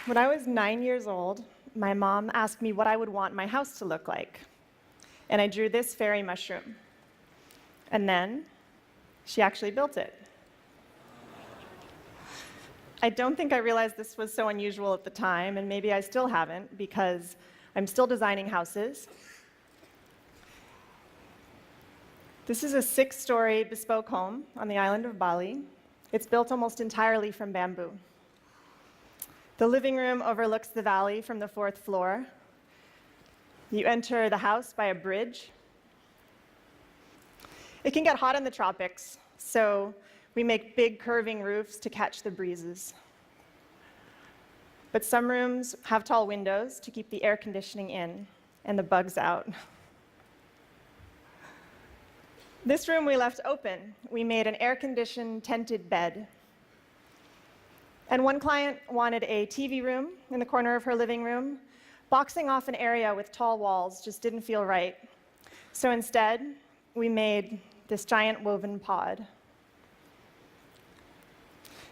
When I was 9 years old, my mom asked me what I would want my house to look like. And I drew this fairy mushroom. And then she actually built it. I don't think I realized this was so unusual at the time, and maybe I still haven't, because I'm still designing houses. This is a 6-story bespoke home on the island of Bali. It's built almost entirely from bamboo. The living room overlooks the valley from the 4th floor. You enter the house by a bridge. It can get hot in the tropics, so we make big curving roofs to catch the breezes. But some rooms have tall windows to keep the air conditioning in and the bugs out. This room we left open. We made an air-conditioned tented bed. And one client wanted a TV room in the corner of her living room. Boxing off an area with tall walls just didn't feel right. So instead, we made this giant woven pod.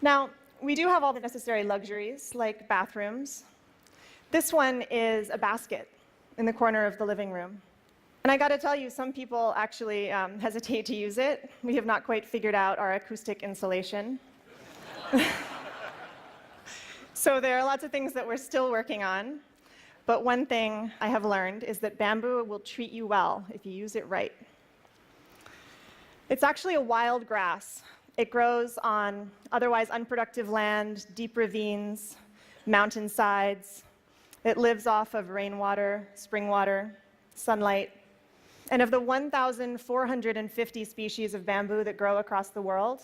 Now, we do have all the necessary luxuries, like bathrooms. This one is a basket in the corner of the living room. And I gotta tell you, some people actually hesitate to use it. We have not quite figured out our acoustic insulation. So there are lots of things that we're still working on. But one thing I have learned is that bamboo will treat you well if you use it right. It's actually a wild grass. It grows on otherwise unproductive land, deep ravines, mountainsides. It lives off of rainwater, spring water, sunlight. And of the 1,450 species of bamboo that grow across the world,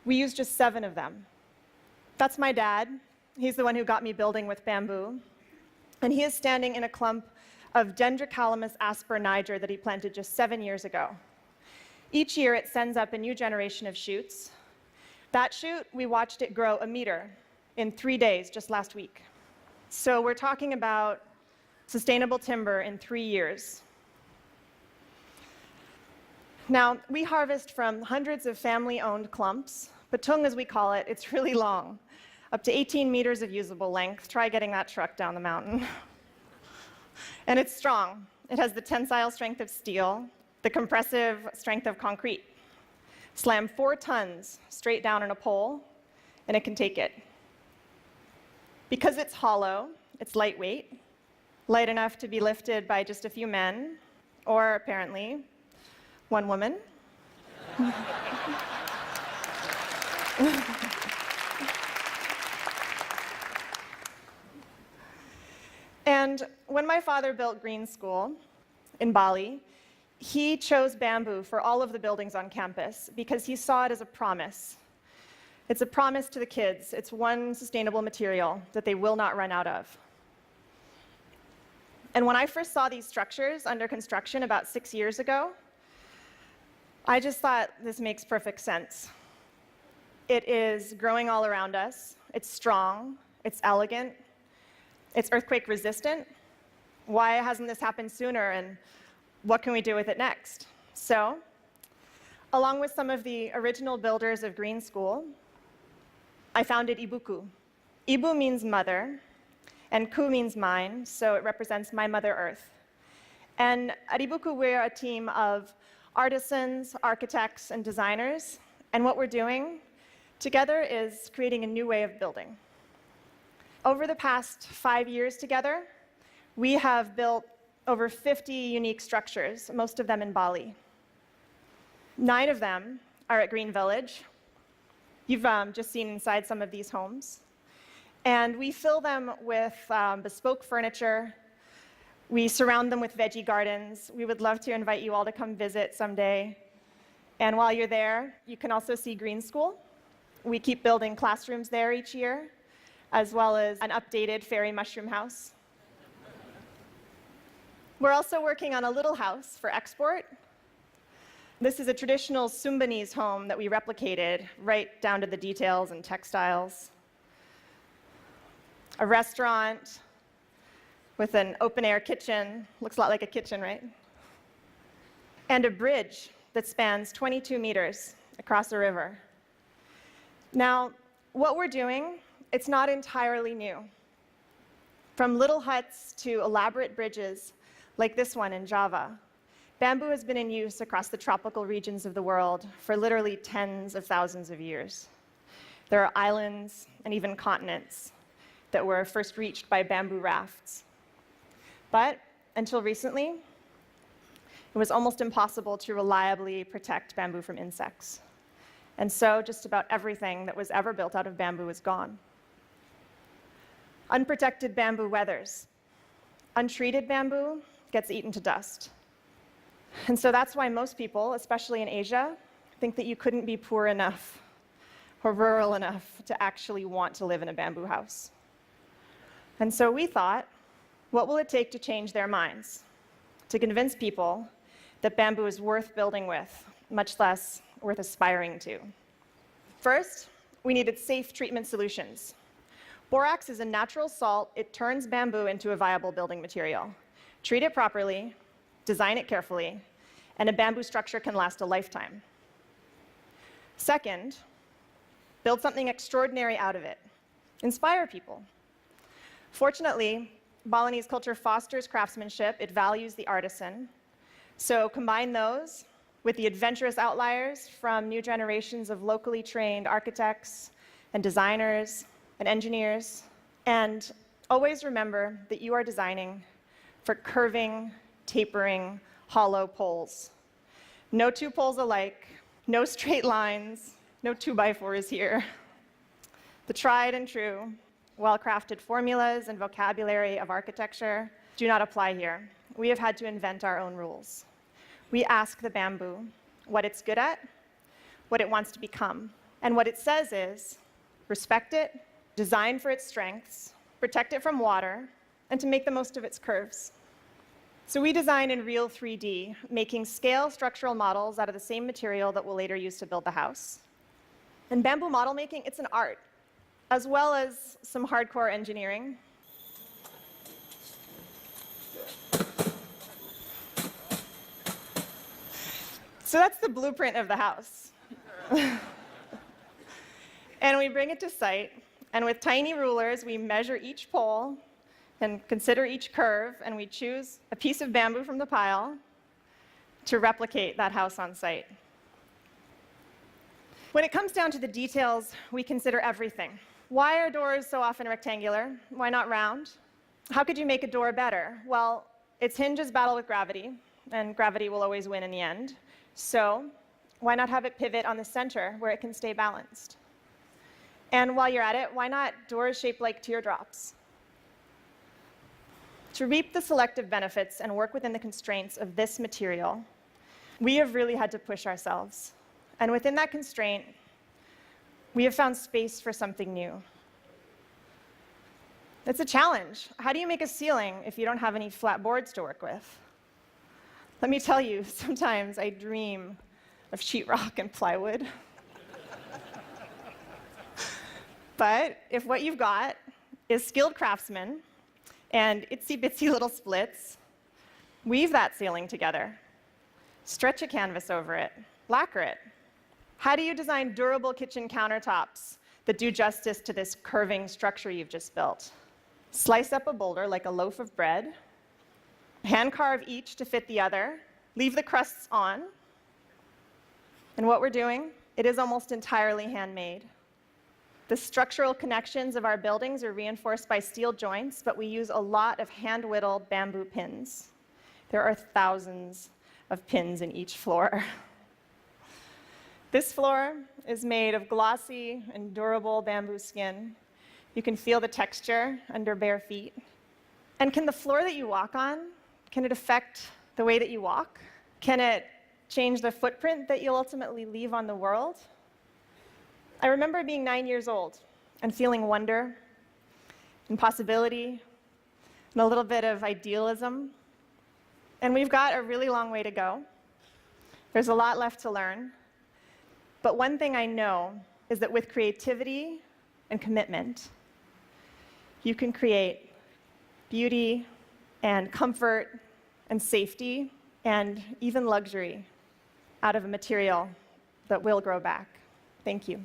we use just 7 of them. That's my dad. He's the one who got me building with bamboo. And he is standing in a clump of Dendrocalamus asper niger that he planted just 7 years ago. Each year, it sends up a new generation of shoots. That shoot, we watched it grow a meter in 3 days, just last week. So we're talking about sustainable timber in 3 years. Now, we harvest from hundreds of family-owned clumps. Patung, as we call it, it's really long, up to 18 meters of usable length. Try getting that truck down the mountain. And it's strong. It has the tensile strength of steel, the compressive strength of concrete. Slam 4 tons straight down on a pole, and it can take it. Because it's hollow, it's lightweight, light enough to be lifted by just a few men, or apparently, 1 woman. And when my father built Green School in Bali, he chose bamboo for all of the buildings on campus because he saw it as a promise. It's a promise to the kids. It's one sustainable material that they will not run out of. And when I first saw these structures under construction about 6 years ago, I just thought, this makes perfect sense. It is growing all around us. It's strong. It's elegant. It's earthquake resistant. Why hasn't this happened sooner, and what can we do with it next? So, along with some of the original builders of Green School, I founded Ibuku. Ibu means mother, and Ku means mine, so it represents my Mother Earth. And at Ibuku, we're a team of artisans, architects, and designers, and what we're doing together is creating a new way of building. Over the past 5 years together, we have built over 50 unique structures, most of them in Bali. 9 of them are at Green Village. You've just seen inside some of these homes. And we fill them with bespoke furniture. We surround them with veggie gardens. We would love to invite you all to come visit someday. And while you're there, you can also see Green School. We keep building classrooms there each year, as well as an updated fairy mushroom house. We're also working on a little house for export. This is a traditional Sumbanese home that we replicated right down to the details and textiles. A restaurant with an open-air kitchen. Looks a lot like a kitchen, right? And a bridge that spans 22 meters across a river. Now, what we're doing, it's not entirely new. From little huts to elaborate bridges, like this one in Java, bamboo has been in use across the tropical regions of the world for literally tens of thousands of years. There are islands and even continents that were first reached by bamboo rafts. But until recently, it was almost impossible to reliably protect bamboo from insects. And so just about everything that was ever built out of bamboo is gone. Unprotected bamboo weathers. Untreated bamboo gets eaten to dust. And so that's why most people, especially in Asia, think that you couldn't be poor enough or rural enough to actually want to live in a bamboo house. And so we thought, what will it take to change their minds? To convince people that bamboo is worth building with, much less worth aspiring to. First, we needed safe treatment solutions. Borax is a natural salt. It turns bamboo into a viable building material. Treat it properly, design it carefully, and a bamboo structure can last a lifetime. Second, build something extraordinary out of it. Inspire people. Fortunately, Balinese culture fosters craftsmanship. It values the artisan. So combine those with the adventurous outliers from new generations of locally trained architects and designers and engineers. And always remember that you are designing for curving, tapering, hollow poles. No two poles alike, no straight lines, no 2x4s here. The tried and true, well-crafted formulas and vocabulary of architecture do not apply here. We have had to invent our own rules. We ask the bamboo what it's good at, what it wants to become. And what it says is, respect it, design for its strengths, protect it from water, and to make the most of its curves. So we design in real 3D, making scale structural models out of the same material that we'll later use to build the house. And bamboo model making, it's an art, as well as some hardcore engineering. So that's the blueprint of the house. And we bring it to site, and with tiny rulers, we measure each pole and consider each curve, and we choose a piece of bamboo from the pile to replicate that house on site. When it comes down to the details, we consider everything. Why are doors so often rectangular? Why not round? How could you make a door better? Well, its hinges battle with gravity, and gravity will always win in the end. So why not have it pivot on the center where it can stay balanced? And while you're at it, why not doors shaped like teardrops? To reap the selective benefits and work within the constraints of this material, we have really had to push ourselves. And within that constraint, we have found space for something new. It's a challenge. How do you make a ceiling if you don't have any flat boards to work with? Let me tell you, sometimes I dream of sheetrock and plywood. But if what you've got is skilled craftsmen and itsy-bitsy little splits, weave that ceiling together. Stretch a canvas over it. Lacquer it. How do you design durable kitchen countertops that do justice to this curving structure you've just built? Slice up a boulder like a loaf of bread, hand carve each to fit the other, leave the crusts on. And what we're doing, it is almost entirely handmade. The structural connections of our buildings are reinforced by steel joints, but we use a lot of hand-whittled bamboo pins. There are thousands of pins in each floor. This floor is made of glossy and durable bamboo skin. You can feel the texture under bare feet. And can the floor that you walk on, can it affect the way that you walk? Can it change the footprint that you'll ultimately leave on the world? I remember being 9 years old and feeling wonder and possibility and a little bit of idealism. And we've got a really long way to go. There's a lot left to learn. But one thing I know is that with creativity and commitment, you can create beauty and comfort and safety and even luxury out of a material that will grow back. Thank you.